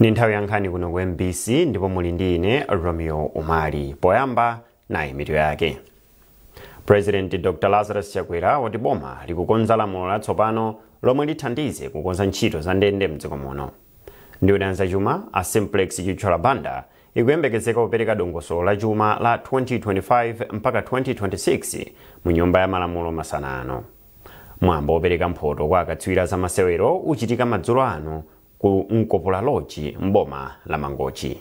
Ni nthawi ya nkhani kuno ku MBC ndipo muli ndi ine Romeo Umali. Poyamba nayi mitu yake. President Dr. Lazarus Chakwera wati boma likukonza lamulo latsopano lomwe lithandize kukonza ntchito za ndende mdziko muno. Nduna za chuma a Simplex Chitchola Banda ikuyembekezeka kupereka dongosolo la chuma la 2025 mpaka 2026 mu nyumba ya malamulo masana ano. Mwambo wopereka mphoto kwa akatswiri za masewero uchitika madzulo ano ku Nkopola Lodge mboma la Mangochi.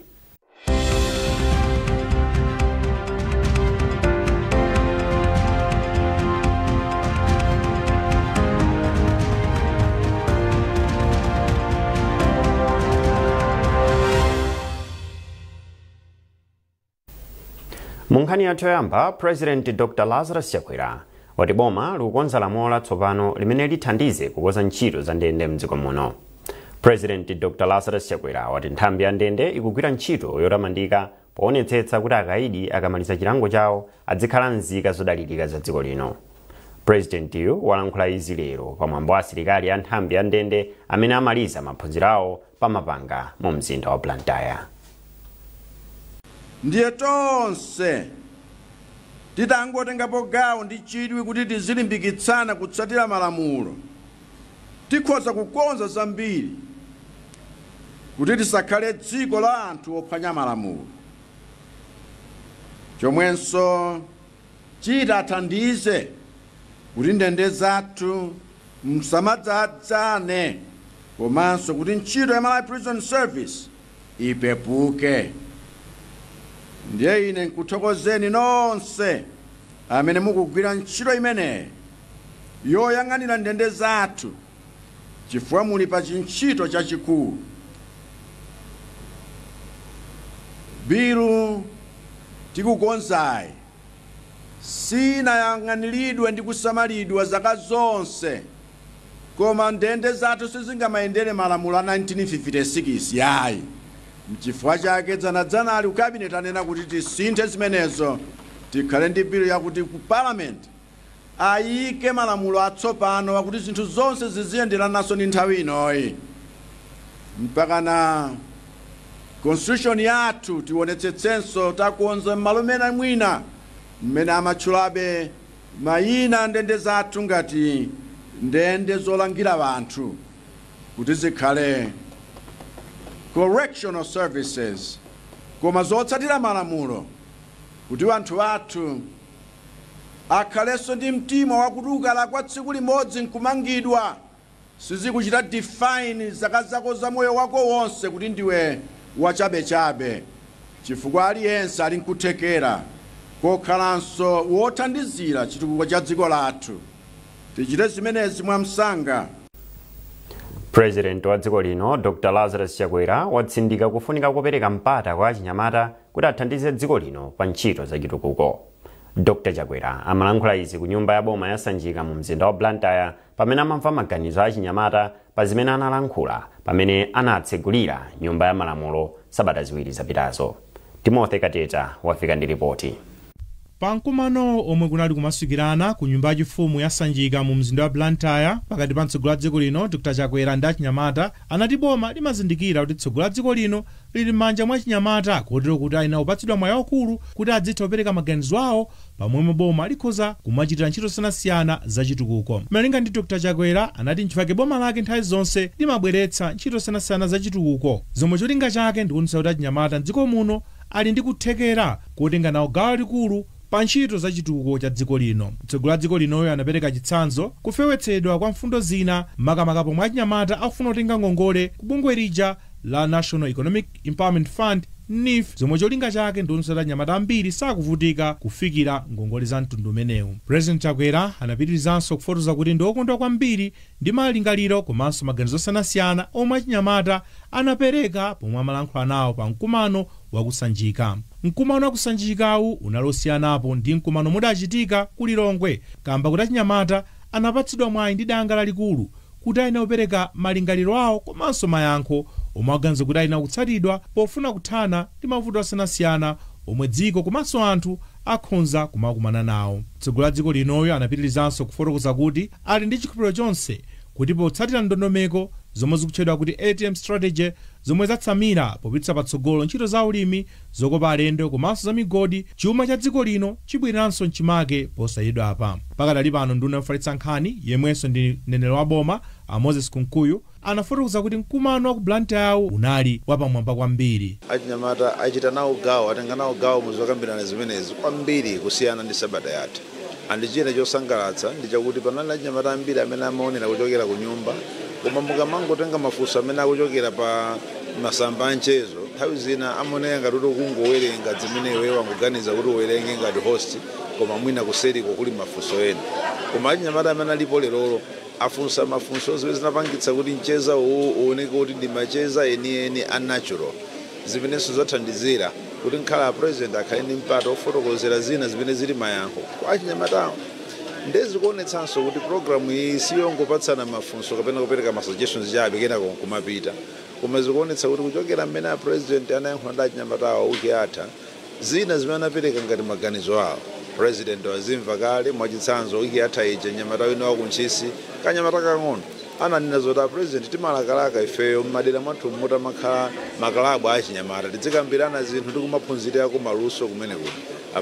Munkhani yathu yoyamba, President Dr. Lazarus Chakwera wati boma likukonza lamulo latsopano limene lithandize kukonza ntchito za ndende mdziko muno. President Dr. Lazarus Chakwera wati nthambi ya ndende ikugwira ntchito yotamandika poonetsetsa kuti akaidi akamaliza chilango chawo adzikhala nzika zodalirika za dziko lino. President yu walankhula izi lero pamwambo wa asilikali a nthambi ya ndende amene amaliza maphunziro awo pa mapanga mu mzinda wa Blantyre. Ndiye tonse titangotengapo gawo ndi chidwi kuti tizilimbikitsana kutsatira malamulo, tikhoza kukonza zambiri kuti tisakhale dziko la anthu ophwanya malamulo. Chomwenso titathandize kuti ndende zathu msamadzadzane, komanso kuti ntchito ya Malawi Prison Service ipepuke. Ndiye ine nkuthokozeni nonse amene mukugwira ntchito imene yoyang'anira ndende zathu, chifukwa muli pa ntchito chachikulu. Bilu tikukonzayi sinayang'aniridwe ndi kusamalidwa zaka zonse, koma ndende zathu sizingamayendere malamulo a 1956 yayi. Mchifukwa chake dzanali ku cabinet anena kuti tisinthe zimenezo, tikhale ndi bilu yakuti ku parliament ayike malamulo atsopano wakuti zinthu zonse ziziyenderananso ndi nthawi inoyi. Mpaka na constitution yathu tionetsetsenso takonza malo mena mwina mmene amatchulabe mayina ndende zathu ngati ndende zolangira wanthu kuti zikhale correctional services, koma zotsatira malamulo kuti wanthu wathu akhalenso ndi mtima wakuti ukala kwa tsiku limodzi nkumangidwa sizikuchita define zaka zako za moyo wako wonse kuti ndiwe wachabechabe, chifukwa aliyense ali nkuthekera kokhalanso wothandizira chitukuko cha dziko lathu. Tichite zimenezi mwamsanga. President wa dziko lino Dr. Lazarus Chakwera watsindika kufunika kupereka mpata kwa achinyamata kuti athandize dziko lino pa ntchito za chitukuko. Dr. Chakwera amalankhula izi ku nyumba ya boma yasanjika mu mzinda wa Blantyre pamene amamva maganizo a achinyamata pa zimene analankhula pamene anatsegulira nyumba ya malamulo sabata ziwiri zapitazo. Timothy Kateta wafika ndi ripoti. Pankumano omwe kunali kumasukirana ku nyumba yachifumu yasanjika mu mzinda wa Blantyre pakati pa mtsogoleri wa dziko lino Dr. Chakwera ndi achinyamata, anati boma limazindikira kuti mtsogoleri wa dziko lino lili m'manja mwa achinyamata, kotero kuti ayina upatsidwa mwayi waukulu kuti adzitha kupereka maganizo awo pamwemwe boma likhoza kumachitira ntchito zosiyanasiyana za chitukuko. Malinga ndi Dr. Chakwera anati nchifukwa boma lake nthawi zonse limabweretsa ntchito zosiyanasiyana za chitukuko zomwe cholinga chake ndikuonetsa kuti achinyamata m'dziko muno ali ndi kuthekera kotenga nawo gawo likulu pa ntchito za chitukuko cha dziko lino. Mtsogoleri wa dziko linoyo anapereka chitsanzo kufewetsedwa kwa mfundo zina makamaka pomwe achinyamata akufuna kutenga ngongole ku bungwe lija la National Economic Empowerment Fund NEF, zomwe cholinga chake ndikuonetsa kuti achinyamata ambiri sakuvutika kufikira ngongole za mtundu umenewu. President Chakwera anapitirizanso kufotokoza kuti ndiokondwa kwambiri ndi malingaliro komanso maganizo osiyanasiyana omwe achinyamata anapereka pomwe amalankhula nawo pa mkumano wakusanjika. Mkumano wakusanjikawu unalosiyanapo ndi mkumano mudachitika ku Lilongwe, kamba kuti achinyamata anapatsidwa mwayi ndi danga lalikulu kuti ayina kupereka malingaliro awo komanso mayankho omwe aganiza kuti ayina kutsatidwa pofuna kuthana ndi mavuto osiyanasiyana omwe dziko komanso anthu akhonza kumakumana nawo. Mtsogoleri wa dziko linoyo anapitirizanso kufotokoza kuti ali ndi chikhulupiriro chonse kuti potsatira ndondomeko zomwe zikutchedwa kuti ATM strategy, zomwe zatsamira popititsa patsogolo ntchito za ulimi, zokopa alendo komanso za migodi. Chuma cha dziko lino chibwereranso mchimake posayidwa apa. Pakadali pano nduna yofalitsa nkhani yemwenso ndi mneneri wa boma Moses Kunkuyu anafotokoza kuti mkumano wa ku Blantyre unali wapamwamba kwambiri. Achinyamata achita nawo gawo, atenga nawo gawo muzokambirana zimenezi kwambiri kusiyana ndi sabata yatha. Andichira chosangalatsa ndi chakuti panali achinyamata ambiri amene amaonera kuchokera ku nyumba, koma mukamangotenga mafunso amene akuchokera pa masamba anchezo, nthawi zina amaonera ngati kuti kungowerenga zimene iwe wangoganiza kuti uwerenge ngati host, koma mwina kuseri kuli mafunso ena. Koma achinyamata amene alipo lerolo afunsa mafunso zimene zinapangitsa kuti mcheza uoneke kuti ndi macheza eni unnatural. Zimenenso zathandizira kuti nkhala president akhale ndi mpata ofotokozera zina zimene zili mayankho kwa achinyamatawo. Ndezikuonetsanso kuti programu iyi siyongopatsana mafunso kapena kupereka ma suggestions chabe kena kumapita, koma zikuonetsa kuti kuchokera mmene president anayankhula ndi achinyamatawo wiki yatha, zina zimene anapereka ngati maganizo awo president wazimva kale. Mwachitsanzo wiki yatha ija nyamata wina wa kuntchisi kanyamata kang'ono ananena zoti president timalakalaka ifeyo m'madera mwathu mmota makhala makalabu achinyamata tizikambirana zinthu ndi kumaphunzirako maluso kumene kuti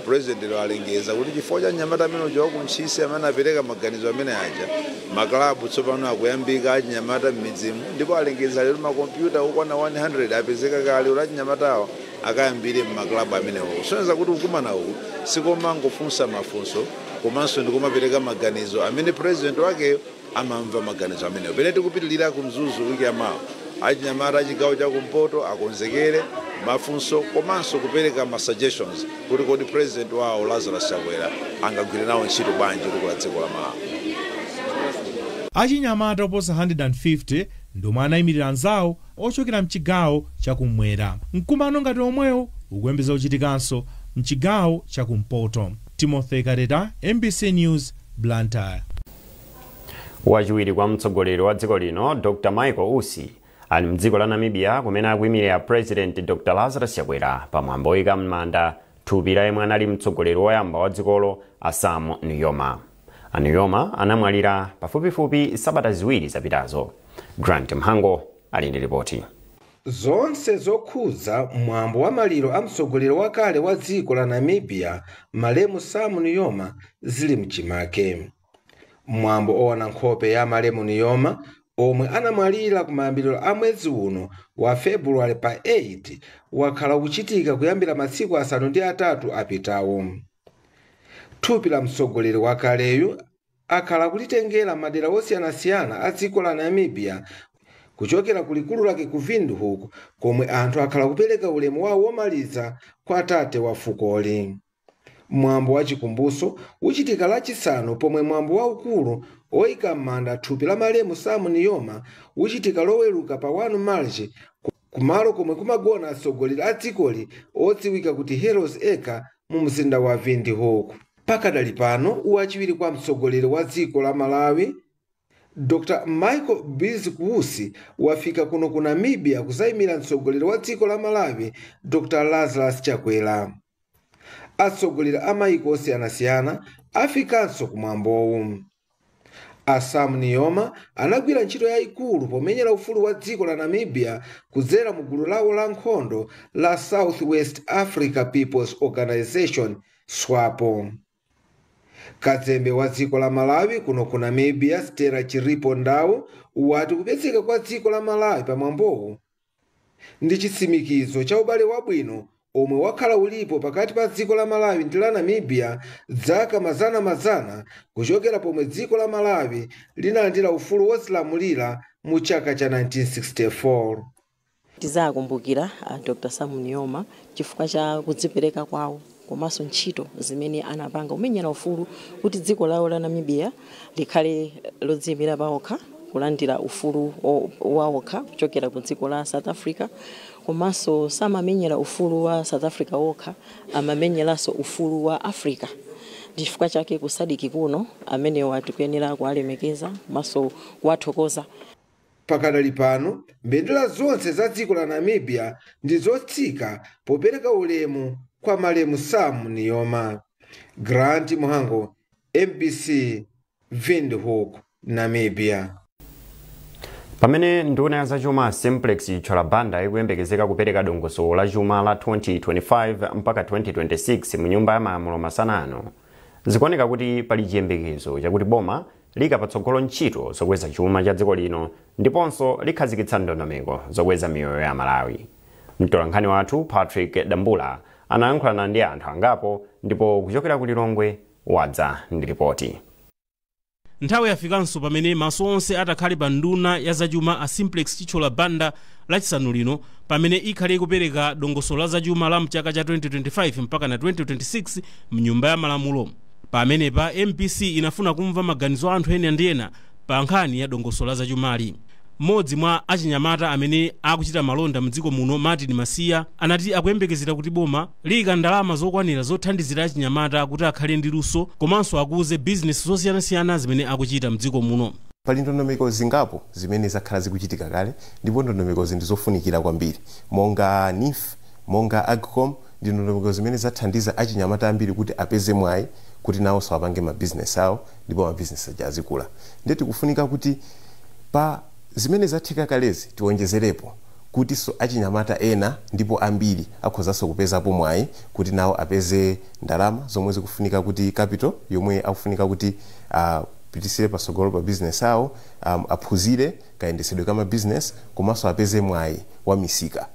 president alengeza kuti chifukwa cha nyamata amene uja wa kuntchisi amene apereka maganizo amene aja makalabu tsopano akuyambika achinyamata m'midzimu, ndipo alengeza lero makompyuta okwana 100 apezeka kale kuti achinyamatawo akayambire m'makalabu amenewo. Soneza kuti ukumana uku sikomangofunsa mafunso komanso ndikumapereka maganizo amene president wakeyo amamva maganizo amenewo. Pene tikupitilira kumzuzu wiki yamawa achinyamata achigawo chakumpoto akonzekere mafunso komanso kupereka ma suggestions kuti kodi president wawo Lazarus Chakwera angagwire nawo ntchito bwanji kuti dziko la Malawi. Achinyamata oposa 150 ndomwe anayimirira anzawo ochokera mchigawo chakumwera. Mkumano ngati omwewo ukuyembeza kuchitikanso mchigawo chakumpoto. Timothy Kareta, MBC News, Blantyre. Wachiwiri kwa mtsogoleri wa dziko lino Dr. Michael Usi ali mdziko la Namibia kumene akuyimirira President Dr. Lazarus Chakwera pamwambo oyika m'manda thupi la yemwe anali mtsogoleri woyamba wa dzikolo Sam Nujoma. Nujoma anamwalira pafupifupi sabata ziwiri zapitazo. Grant Mhango ali ndi ripoti. Zonse zokhuza mwambo wa maliro a mtsogoleri wakale wa dziko la Namibia Malemu Sam Nujoma zili mchimake. Mwambo owana nkhope ya Malemu Nujoma omwe anamwalira kumayambiriro a mwezi uno wa February pa 8 wakhala kuchitika kuyambira masiku 3 apitawo. Thupi la mtsogoleri wakaleyu akhala kulitengera madera osiyanasiyana a dziko la Namibia kuchokera kulikulu lake ku Windhoek, komwe anthu akhala kupereka ulemu wawo womaliza kwa tate wa fukoli. Mwambo wa chikumbuso uchitika lachisanu, pomwe mwambo waukulu oyika m'manda thupi la Malemu Sam Nujoma uchitika loweruka pa 1 March kumalo komwe kumagona atsogoleri a dzikoli odziwika kuti Heroes Acre mu mzinda wa Windhoek. Pakadali pano wachiwiri kwa mtsogoleri wa dziko la Malawi Dr. Michael Usi wafika kuno ku Namibia kuzayimira mtsogoleri wa dziko la Malawi Dr. Lazarus Chakwera. Atsogoleri a mayiko osiyanasiyana afikanso kumwambowu. Sam Nujoma anagwira ntchito yayikulu pomenyera ufulu wa dziko la Namibia kudzera mu gulu lawo la nkhondo la South West Africa People's Organization SWAPO. Kazembe wa dziko la Malawi kuno ku Namibia Stella Chiripo Ndau wati kupezeka kwa dziko la Malawi pamwambowu ndi chitsimikizo cha ubale wabwino omwe wakhala ulipo pakati pa dziko la Malawi ndi la Namibia zaka mazana kuchokera pomwe dziko la Malawi linalandira ufulu wozilamulira mu chaka cha 1964. Tizakumbukira Dr. Sam Nujoma chifukwa cha kudzipereka kwawo komanso ntchito zimene anapanga umenyera ufulu kuti dziko lawo la Namibia likhale lodziyimira paokha, kulandira ufulu waokha kuchokera ku dziko la South Africa. Komanso samamenyera ufulu wa South Africa wokha, amamenyeranso ufulu wa Africa. Chifukwa chake kusadiki kuno amene watukuyenera kualemekeza komanso kuwathokoza. Pakadali pano mbendera zonse za dziko la Namibia ndi zotsika popereka ulemu kwa Malemu Sam Nujoma. Grant Mhango, MBC, Windhoek, Namibia. Pamene nduna ya zachuma Simplex Cholabanda ikuyembekezeka kupereka dongosolo la chuma la 2025 mpaka 2026 mu nyumba ya malamulo masanano, zikuoneka kuti pali chiyembekezo chakuti boma likapatsogolo ntchito zokweza chuma cha dziko lino ndiponso likhazikitsa ndondomeko zokweza miyoyo ya Malawi. Mtolankhani wathu Patrick Dambula anayankhulana ndi anthu angapo ndipo kuchokera ku Lilongwe wadza ndi ripoti. Nthawi yafikanso pamene maso onse atakhale pa nduna ya zachuma a Simplex Cholabanda lachisanu lino pamene ikhale kupereka dongosolo la zachuma la mchaka cha 2025 mpaka na 2026 mnyumba ya malamulo. Pamenepa MPC inafuna kumva maganizo anthu ena ndi ena pa nkhani ya dongosolo la zachumali. Mmodzi mwa achinyamata amene akuchita malonda mdziko muno Martin Masiya anati akuyembekezera kuti boma liyika ndalama zokwanira zothandizira achinyamata kuti akhale ndi luso komanso akuze business zosiyanasiyana zimene akuchita mdziko muno. Pali ndondomeko zingapo zimene zakhala zikuchitika kale ndipo ndondomeko ndizofunikira kwambiri monga NIF, monga AGCOM, ndi ndondomeko zimene zathandiza achinyamata ambiri kuti apeze mwayi kuti nawo apange ma business awo ndipo ma business azikula. Ndiye tikufunika kuti pa zimene zatheka kalezi tiwonjezerepo kuti so achinyamata ena ndipo ambiri akhozanso kupezapo mwayi kuti nawo apeze ndalama zomwe zikufunika kuti capital yomwe akufunika kuti pitisire pasogolo pa business awo, aphunzire kayendesedwe kama business komanso apeze mwayi wa misika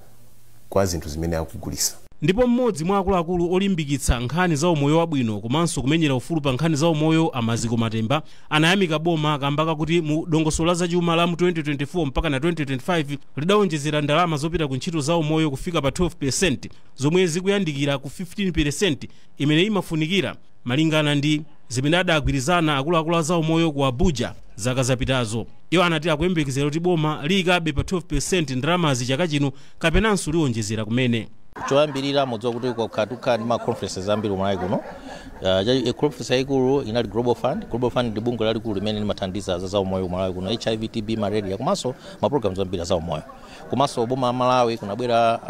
kwa zinthu zimene akugulisa. Ndipo mmodzi mwa akuluakulu olimbikitsa nkhani za umoyo wabwino komanso kumenyera ufulu pa nkhani za umoyo Amaziko Matemba anayamika boma kambaka kuti mu dongosolo la zachuma la mu 2024 mpaka na 2025 lidawonjezera ndalama zopita ku ntchito za umoyo kufika pa 12% zomwe zikuyandikira ku 15% imene imafunikira malingana ndi zimene adagwirizana akuluakulu za umoyo ku Abuja zaka zapitazo. Iwo anati akuyembekezera kuti boma liyikabe pa 12% ndalamazi chaka chino kapenanso liwonjezera kumene. Choyambirira mudziwa kuti kwakhatukha ndi ma conferences ambiri Malawi kuno. Conference yaikulu inali Global Fund. Global Fund ndi bungwe lalikulu limene limathandiza za umoyo Malawi kuno, HIV, TB, malaria komanso ma programs ambiri za umoyo. Komanso boma la Malawi kunabwera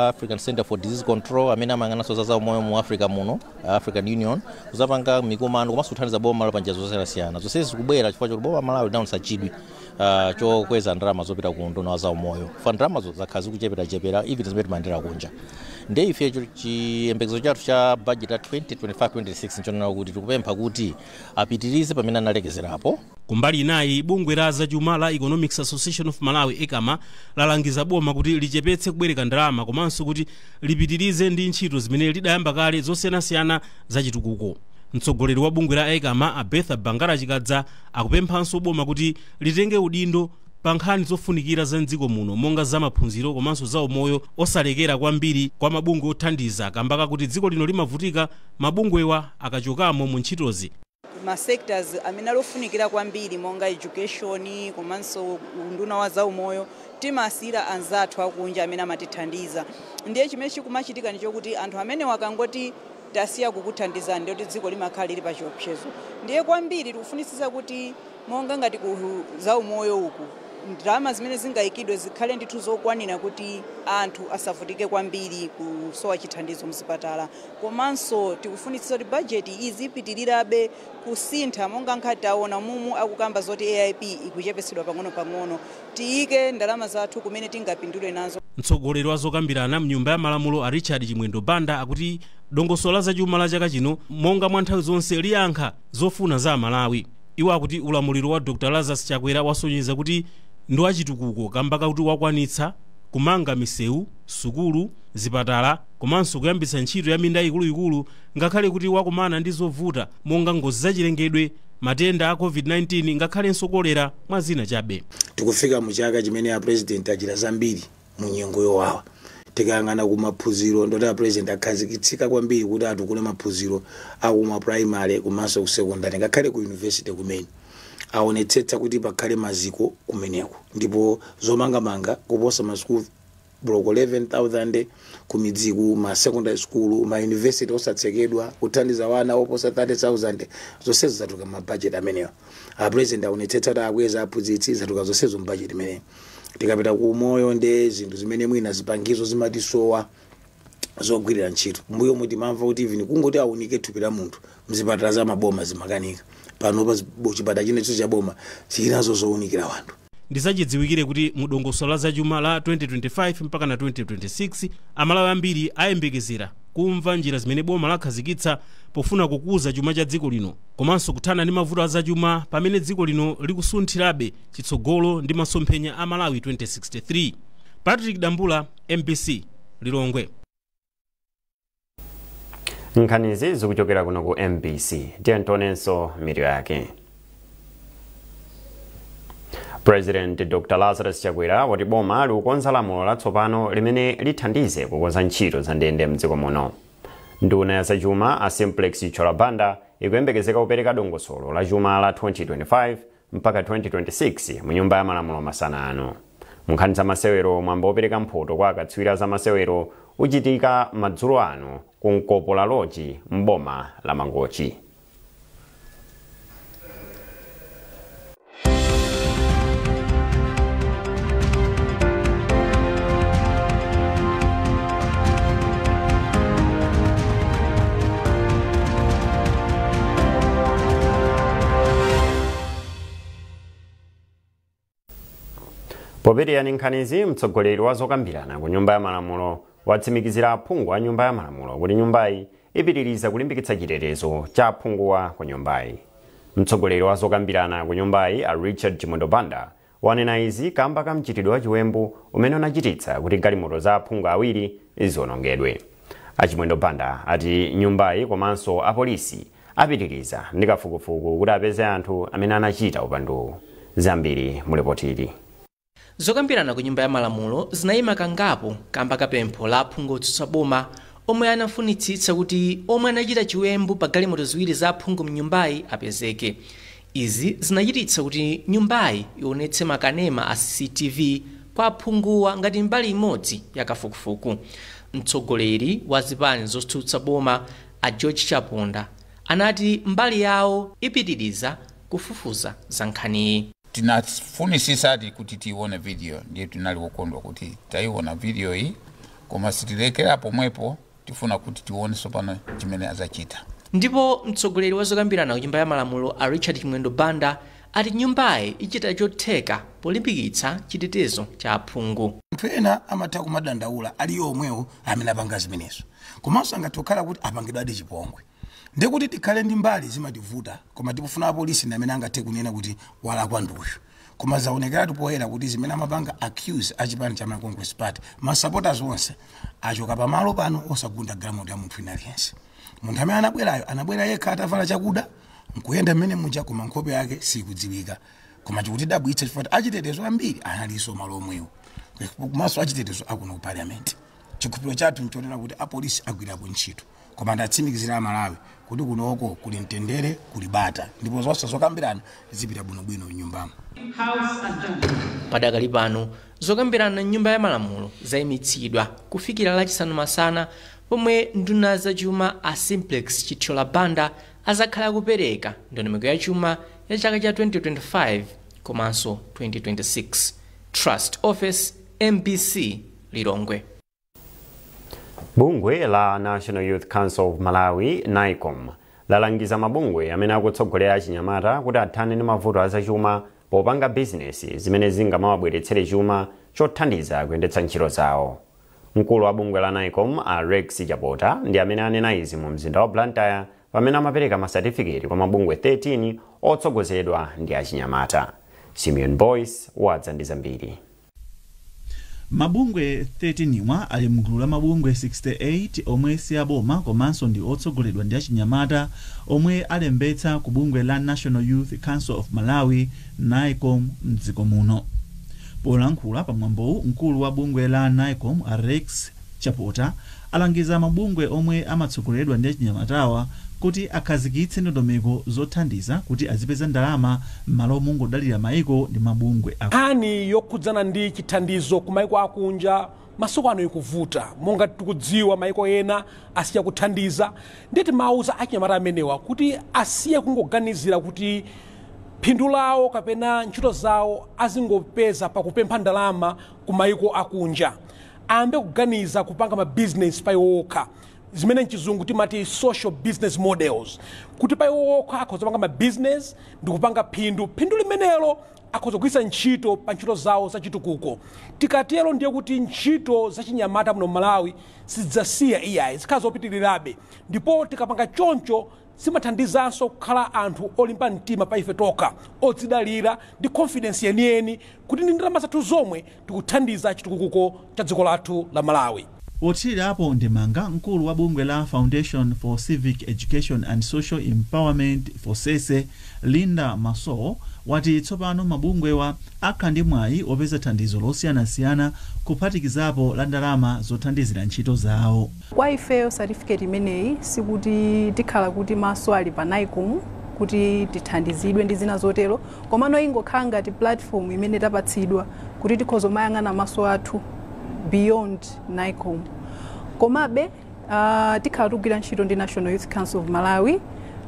African Center for Disease Control amene amayang'ananso za umoyo mu Africa muno, African Union, kuzapanga mikomano komanso kuthandiza boma pa njira zosiyanasiyana. Zonsezi zikubwera chifukwa choti boma la Malawi linawonsa chidwi chokweza ndalama zopita ku nduna za umoyo. Ndalama zakhala zikuchepera even zimene timandira kunja. Ndiye ife chiyembekezo chathu cha budget ya 2025-26 nchonena kuti tikupempha kuti apitirize pamene analekezerapo. Kumbali inayi bungwe la zachuma la Economics Association of Malawi ECAMA lalangiza boma kuti lichepetse kubwereka ndalama komanso kuti lipitirize ndi ntchito zimene lidayamba kale zosiyanasiyana za chitukuko. Mtsogoleri wa bungwe la ECAMA Abetha Bangala Chikadza akupemphanso boma kuti litenge udindo pa nkhani zofunikira za mdziko muno monga za maphunziro komanso za umoyo osalekera kwambiri kwa mabungwe othandiza kambaka kuti dziko lino limavutika mabungwewa akachokamo mu ntchitozi. Ma sectors amene alofunikira kwambiri monga education komanso nduna wa za umoyo timasira anzathu akunja amene amatithandiza. Ndiye chimene chikumachitika ndicho kuti anthu amene wakangoti tasiya kukuthandizani ndiye kuti dziko limakhala lili pa chiopsezo. Ndiye kwambiri tikufunisisa kuti monga ngati ku za umoyo uku ndalama zimene zingayikidwe zikhale ndithu zokwanira kuti anthu asavutike kwambiri kusowa chithandizo mzipatala. Komanso tikufunisisa kuti budget izipitirirabe kusintha monga nkhati taona mumu akukamba zoti AIP ikuchepesedwa pang'ono tiyike ndalama zathu kumene tingapindule nazo. Mtsogoleri wa zokambirana mnyumba ya malamulo a Richard Chimwendo Banda akuti dongosolo la zachuma la chaka chino monga mwa nthawi zonse liyankha zofuna za Malawi. Iwo akuti ulamuliro wa Dr. Lazarus Chakwera wasonyeza kuti ndi wachitukuko kambaka kuti wakwanitsa kumanga misewu, sukulu, zipatala komanso kuyambitsa ntchito ya minda ikuluikulu ngakhale kuti wakumana ndi zovuta monga ngozi zachilengedwe, matenda a COVID-19 ngakhalenso kolera mwa zina chabe. Tikufika mu chaka chimene ya president achita zambiri mu nyengo yowawa. Tikayang'ana ku maphunziro ndoti a president akhazikitsika kwambiri kuti atukule maphunziro akuma primary komanso ku secondary ngakhale ku university kumene. Aonetsetsa kuti pakhale maziko kumeneko ndipo zomangamanga kuposa ma school block 11,000 ku midziku ma secondary school ma university osatsekedwa kuthandiza wana oposa 30,000 zonsezo zatuka ma budget amenewa. A president aonetsetsa kuti akweza aphunzitsi zatuka zonsezo mu budget imeneyo. Tikapita ku moyo ndi zinthu zimene mwina zipangizo zimatisowa zogwirira ntchito. Mbuyo muti mamva kuti even kungoti aunike thupi la munthu mzipatala za maboma zimakanika. Pano pa chipata chinecho cha boma chinazo zowunikira wanthu. ndizachidziwikire kuti mu dongosolo la zachuma la 2025 mpaka na 2026 amalawi ambiri ayembekezera kumva njira zimene boma lakhazikitsa pofuna kukuza chuma cha dziko lino komanso kuthana ndi mavuto a zachuma pamene dziko lino likusunthirabe chitsogolo ndi masomphenya a Malawi 2063. Patrick Dambula, MBC, Lilongwe. Nkhanizi zikuchokera kuno ku MBC. Tientonenso mitu yake. President Dr. Lazarus Chakwera wati boma likukonza lamulo latsopano limene lithandize kukonza ntchito za ndende mdziko muno. Nduna ya zachuma a Simplex Chichola Banda ikuyembekezeka kupereka dongosolo la chuma la 2025 mpaka 2026 mu nyumba ya malamulo masana ano. Munkhani za masewero mwambo opereka mphoto kwa akatswiri za masewero uchitika madzulo ano ku Nkopo la Loji mboma la Mangochi. Poperiya nkhanizi mtsogoleri wa zokambirana ku nyumba ya malamulo watsimikizira aphungu a nyumba ya malamulo kuti nyumbayi ipitiriza kulimbikitsa chitetezo cha aphunguwa ku nyumbayi. Mtsogoleri wa zokambirana ku nyumbayi a Richard Chimondo Banda wanena izi kamba ka mchitidwe wa chiwembu umene unachititsa kuti galimoto za aphungu awiri ziwonongedwe. A Chimondo Banda ati nyumbayi komanso apolisi apitiriza ndi kafukufuku kuti apeze anthu amene anachita upandu. Zambiri mulipotiri. Zokambirana ku nyumba ya malamulo zinayima kangapo kamba kapempho la aphungu otsutsa boma omwe anafunitsitsa kuti omwe anachita chiwembu pa galimoto ziwiri za aphungu mnyumbayi apezeke. Izi zinachititsa kuti nyumbayi ionetse makanema a CCTV kwa aphunguwa ngati mbali imodzi ya kafukufuku. Mtsogoleri wa zipani zotsutsa boma a George Chaponda anati mbali yawo ipitiriza kufufuza za nkhaniyi. Tinafunisisa kuti tione video ndiye tunali wokondwa kuti taiona video hii koma sitilekera pomwepo tifuna kuti tione sopano chimene azachita. Ndipo mtsogoleri wa zokambirana ku nyumba ya malamulo a Richard Chimondo Banda ati nyumbayi ichita chotheka polimbikitsa chitetezo cha aphungu. Anthu ena amatha kumadandaula ali omwewo amene apanga zimenezo komanso angatokhala kuti apangidwa chipongwe. Ndekuti tikhale ndi mbali zimativuta koma tikufuna apolisi amene angathe kunena kuti walakwa nduyu. Koma zaonekera tipoyera kuti zimene amapanga accuse achipani cha Congress Party masupporters onse achoka pamalo pano osagunda galimoto ya munthu aliyense. Munthu amene anabwera yekha atavala chakuda nkuyenda mmene muja koma nkhope yake sikudziwika. Koma chikuti dabwitsa chifukwa achitetezo ambiri analiso malo omwewo. Komanso achitetezo akuno ku parliament. Chikhulupiriro chathu nchonena kuti apolisi agwirapo ntchito. Koma ndatsimikizira Malawi kuti kunoko kuli mtendere kuli bata ndipo zonse zokambirana zipita bwinobwino m'nyumbamo. Padakali pano zokambirana m'nyumba ya malamulo zayimitsidwa kufikira lachisanu masana pomwe nduna za chuma a Simplex Chichola Banda azakhala kupereka ndondomeko ya chuma ya chaka cha 2025 komanso 2026. Trust Office, MBC, Lilongwe. Bungwe la National Youth Council of Malawi, NICOM, lalangiza mabungwe amene akutsogolera achinyamata kuti athane ndi mavuto azachuma popanga bizinesi zimene zingamawabweretsere chuma chothandiza kuyendetsa ntchito zawo. Mkulu wa bungwe la NICOM a Rex Chapota ndi amene anena izi mu mzinda wa Blantyre pamene amapereka masatifiketi kwa mabungwe 13 otsogozedwa ndi achinyamata. Simeon Boyce wadza ndi zambiri. Mabungwe 13 ali mgulu la mabungwe 68 omwe si aboma komanso ndi otsogoledwa ndi achinyamata omwe alembetsa ku bungwe la National Youth Council of Malawi, NICOM, mdziko muno. Polankhula pamwambowu mkulu wa bungwe la NICOM a Rex Chapota alangiza mabungwe omwe amatsogoledwa ndi achinyamatawa kuti akhazikitse ndondomeko zothandiza kuti azipeza ndalama m'malo mongodalira maiko ndi mabungwe ani yokhudzana ndi chithandizo ku maiko akunja masiku ano ikuvuta monga tikudziwa maiko ena asiya kuthandiza. Ndeti mauza achinyamata amenewa kuti asiye kungoganizira kuti phindu lawo kapena ntchito zawo azingopeza pakupempha ndalama ku maiko akunja. Ambe kuganiza kupanga ma business pa iwokha zimene mchizungu timati social business models kuti pa iwokha akhoza kupanga ma business ndi kupanga phindu limenelo akhoza kugwiritsa ntchito pa ntchito zawo zachitukuko. Tikatero ndiye kuti ntchito zachinyamata muno Malawi sidzasiya iyayi, zikhala zopitirirabe, ndipo tikapanga choncho zimathandizanso kukhala anthu olimba mtima pa ife tokha, odzidalira ndi confidence yeniyeni kuti ndi ndalama zathu zomwe tikuthandiza chitukuko cha dziko lathu la Malawi. Othirirapo ndemanga mkulu wa bungwe la Foundation for Civic Education and Social Empowerment for SESE, Linda Maso, wati tsopano mabungwewa akhala ndi mwayi opeza thandizo losiyanasiyana kuphatikizapo la ndalama zothandizira ntchito zawo. Kwa ifeyo certificate imeneyi sikuti tikhala kuti maso ali pa NICOM kuti tithandizidwe ndi zina zotero, komano ingokhala ngati platform imene tapatsidwa kuti tikhoza mayang'ana maso athu beyond NICOM. Komabe tikhala tikugwira ntchito ndi National Youth Council of Malawi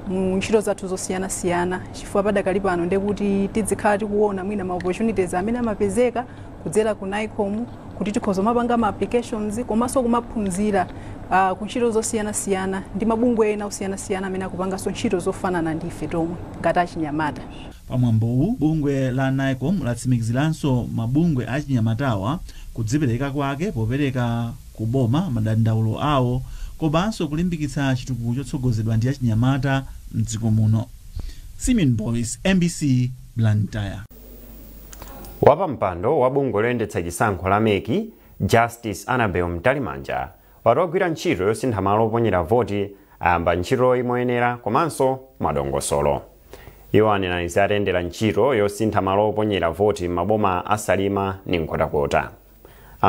mu ntchito zathu zosiyanasiyana, chifukwa padakali pano ndekuti tizikhala tikuona mwina ma opportunities amene amapezeka kudzera ku NICOM kuti tikhoza mapanga ma applications komanso kumaphunzira ku ntchito zosiyanasiyana ndi mabungwe ena osiyanasiyana amene akupanganso ntchito zofanana ndi ife tomwe ngati achinyamata. Pamwambowu bungwe la NICOM latsimikiziranso mabungwe achinyamatawa kudzipereka kwake popereka kuboma madandaulo awo komanso kulimbikitsa chitukuko chotsogozedwa ndi achinyamata mdziko muno. Simeon Boys, NBC, Blantyre. Wapampando wa bungwe loyendetsa chisankho la MEC, Justice Annabel Mtalimanja, watogwira ntchito yosintha malo oponyera voti ayamba ntchito imoyenera komanso mwadongosolo. Iwo anenaniza atendera ntchito yosintha malo oponyera voti maboma asalima ndi nkhotakota.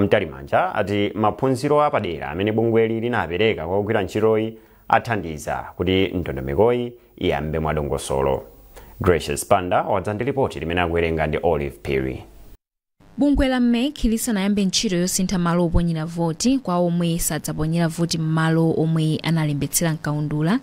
Mtalimanja ati maphunziro apadera amene bungweli linapereka kwa kugwira ntchitoyi athandiza kuti ndondomekoyi iyambe mwadongosolo. Gracious Panda wadza ndi ripoti limene akuwerenga ndi Olive Perry. Bungwe la MEC lisanayambe ntchito yosintha malo oponyera voti kwa omwe sadzaponyera voti m'malo omwe analembetsera mkaundula,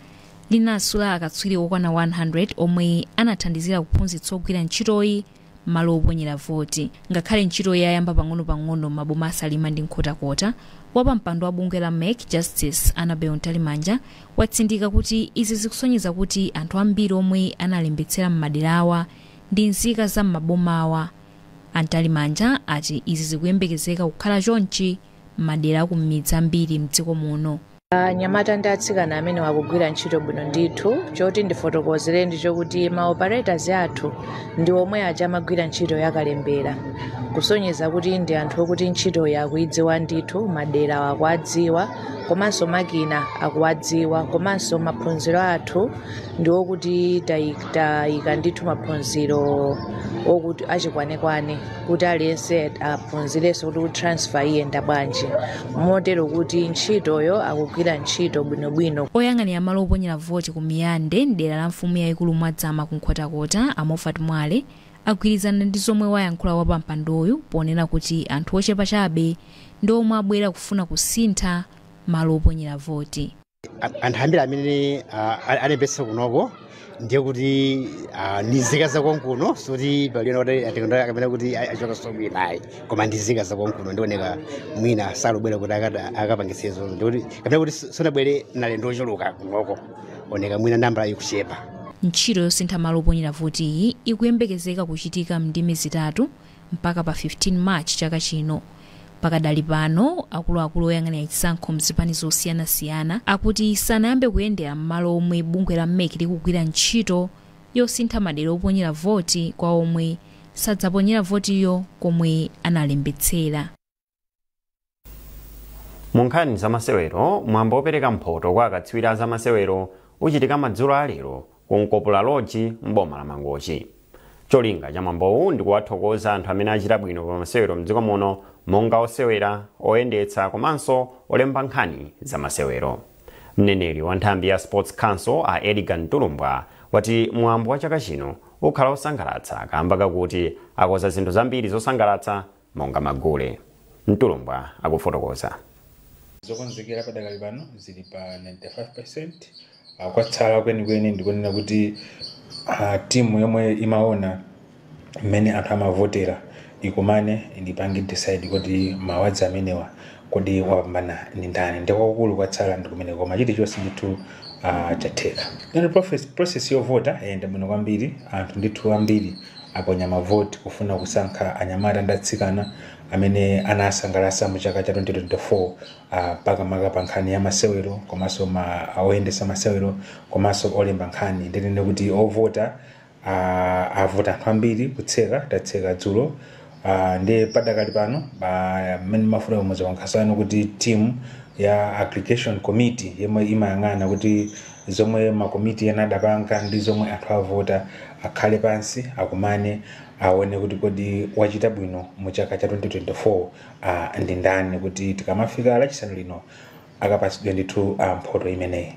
linasula akatswiri okwana 100 omwe anathandizira kuphunzitsa ogwira ntchitoyi malo oponyera voti. Ngakhale ntchito yayamba pang'ono-pang'ono maboma asalima ndi nkhotakota, wapampando wa bungwe la MEC Justice Annabel Mtalimanja watsindika kuti izi zikusonyeza kuti anthu ambiri omwe analembetsera m'maderawa ndi nzika za m'mabomawa. Mtalimanja ati izi zikuyembekezeka kukhala chonchi m'madera akumidzi ambiri mdziko muno. Nyamata ndi atsikana amene wakugwira ntchito bwino ndithu, choti ndifotokozere ndi chokuti ma operators athu ndi omwe aja amagwira ntchito yakalembera, kusonyeza kuti ndi anthu okuti ntchito yakuidziwa ndithu, madera akuadziwa komanso makina akuadziwa, komanso maphunziro athu ndi okuti tayika ndithu maphunziro okuti achikwanekwane kuti aliyense aphunzirenso kuti transfer iyenda bwanji, motero kuti ntchitoyo akugwira ntchito bwinobwino. Oyang'anira malo oponyera voti ku Miyande dera la mfumu yayikulu Mwadzama ku Nkhotakota, Amofat Mwale agwirizana ndi zomwe wayankhula wapampandoyu ponena kuti anthu ochepa chabe ndi omwe abwera kufuna kusintha malo oponyera voti. Anthu ambiri amene alembetsa kunoko ndiye kuti nizika zakonkuno soti paliona kuti atikondera akamena kuti achoka sobwinayi koma ndizika zakonkuno ndioneka mwina salobwera kuti akapangisezo ndikuti kapena kuti sonabwere nalendo ochuluka kunoko oneka mwina nambala ikuchepa. Ntchito yosintha malo oponyera voti iyi ikuyembekezeka kuchitika mndime zitatu mpaka pa 15 March chaka chino. Pakadali pano akuluakulu oyang'anira chisankho mzipani zosiyanasiyana akuti sanayambe kuyendera m'malo omwe bungwe la MEC likugwira ntchito yosintha madera oponyera voti kwa omwe sadzaponyera votiyo komwe analembetsera. Mu nkhani za masewero, mwambo opereka mphoto kwa akatswiri za masewero uchitika madzulo alero ku Nkopola Lodge m'boma la Mangochi. Cholinga cha mwambowu ndi kuwathokoza anthu amene achita bwino pa masewero mdziko muno, monga osewera, oyendetsa komanso olemba nkhani za masewero. Mneneri wa nthambi ya Sports Council a Edgar Ntulumbwa wati mwambo wa chaka chino ukhala osangalatsa kamba kakuti akoza zinthu zambiri zosangalatsa monga magule. Ntulumbwa akufotokoza. Zokonzekera padakali pano zili pa 95%. Kwatsala kwenikweni ndikunena kuti timu yomwe imaona mmene anthu amavotera ikumane ndipange decide kuti mawadzi amenewa kodi wapambana ndi ndani, ndikwakukulu kwatsala ndikumene koma chilichonse ndithu chatheka. Then process yovota yayenda bwino kwambiri, anthu ndithu ambiri aponya mavoti kufuna kusankha anyamata ndi atsikana amene anasangalatsa mu chaka cha 2024 pakamaka pa nkhani ya masewero komanso oyendetsa masewero komanso olemba nkhani. Ndinene kuti ovota avota anthu ambiri tatseka dzulo ndi padakali pano mmene mafuna kumudza wankhasano kuti timu ya aggregation committee yemwe imayang'ana kuti zomwe makomiti ena adapanga ndi zomwe anthu avota akhale pansi akumane aone kuti kodi wachita bwino mu chaka cha 2024 ndi ndani, kuti tikamafika lachisanu lino akapatsidwe ndithu mphoto imeneyi.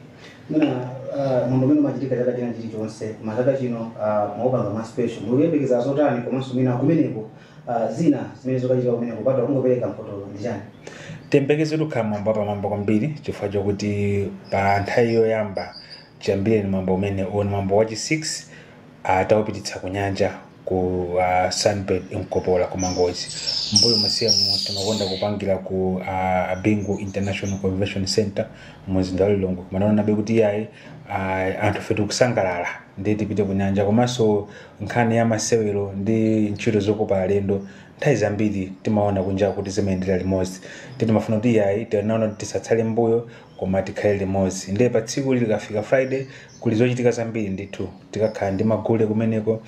Mundu mene machitika chaka china chilichonse mataka chino mwaupanga ma special muyembekeza zotani komanso mina kumeneko zina zimene zokachitika kumeneko kupatula kungopereka mphoto ndi chani? Tiyembekeze tukhala mwambo apamwamba kwambiri chifukwa chokuti pa nthawi yoyamba chiyambire ni mwambo umene uwoni mwambo wachi 6 tawupititsa ku nyanja ku Sunbed Mkopola ku Mangochi. Mbuyo masiya timakonda kupangira ku Bingu International Convention Center mumzinda wa Lilongwe kumanaona nabe kuti yayi anthu fetu kusangalala ndi tipite ku nyanja komanso nkhani ya masewero ndi ntchito zokopa alendo nthawi zambiri timaona kunja kuti zimayendera limodzi. Timafuna kuti yayi tinaona tisatsale mbuyo koma tikhale limodzi. Ndiye pa tsiku likafika Friday kuli zochitika zambiri ndithu, tikakhala ndi magule kumeneko,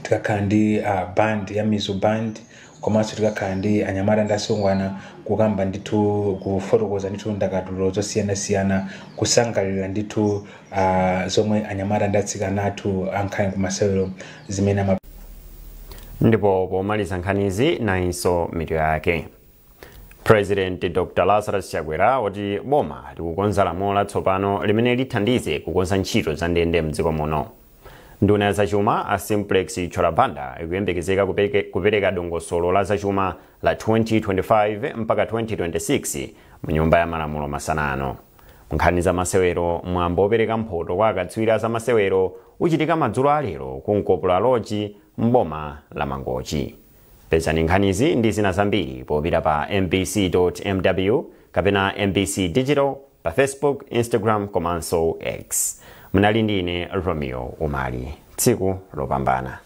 tikakhala ndi band ya Mizu Band komanso tikakhala ndi anyamata ndi asungwana kukamba ndithu kufotokoza ndithu ndakatulo zosiyanasiyana kusangalira ndithu zomwe anyamata ndi atsikana athu ankhani ku masewero zimene ndipo pomaliza nkhanizi nayinso mitu yake. President Dr. Lazarus Chakwera wati boma likukonza lamulo latsopano limene lithandize kukonza ntchito za ndende mdziko muno. Nduna ya zachuma a Simplex Cholabanda ikuyembekezeka kupereka dongosolo la zachuma la 2025 mpaka 2026 mu nyumba ya malamulo masanano. Nkhani za masewero mwambo opereka mphoto kwa akatswiri za masewero uchitika madzulo alero ku Mkopola Lodge mboma la Mangochi. Pezani nkhanizi ndi zina zambiri popita pa mbc.mw kapena MBC Digital pa Facebook, Instagram komanso X. Munali ndine Romeo Umali. Tsiku lopambana.